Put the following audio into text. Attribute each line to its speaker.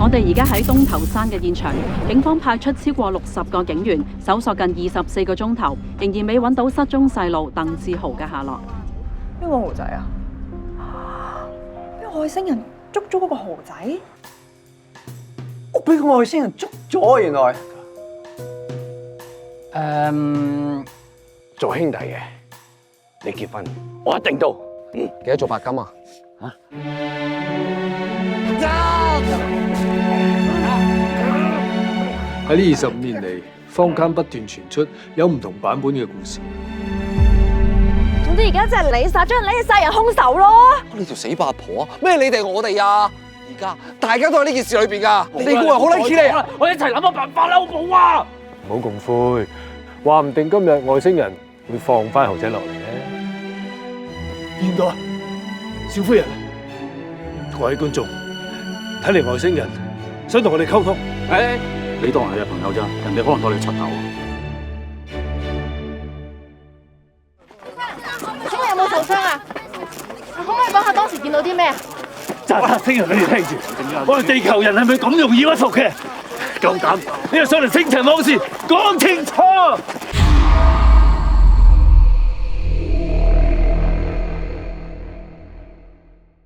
Speaker 1: 我哋而家喺東頭山嘅現場，警方派出超過60個警員，搜索近24個鐘頭，仍然未揾到失蹤細路鄧志豪嘅下落。
Speaker 2: 邊個豪仔啊？俾外星人捉咗嗰個豪仔？
Speaker 3: 我俾個外星人捉咗，原來。做兄弟嘅，你結婚，我一定到。
Speaker 4: 幾多做白金啊？
Speaker 5: 喺呢25年嚟，坊間不斷傳出有唔同版本嘅故事。
Speaker 2: 總之而家就係你殺咗人，你係殺人兇手咯！
Speaker 4: 呢條死八婆啊！咩你哋我哋啊？而家大家都喺呢件事裏邊噶，你估係好撚似你啊？
Speaker 3: 我一齊諗個辦法啦，好唔好啊？
Speaker 5: 唔好咁灰，話唔定今日外星人會放翻豪仔落嚟咧。見到啊，小夫人，各位觀眾，睇嚟外星人想同我哋溝通。
Speaker 6: 你當係你朋友咋？人哋可能當你柒頭。
Speaker 7: 請問有冇受傷啊？可唔可以講下當時見到啲咩啊？
Speaker 5: 外星人，你哋聽住，我哋地球人係咪咁容易屈服嘅？夠膽，你又上嚟星塵往事，講清楚！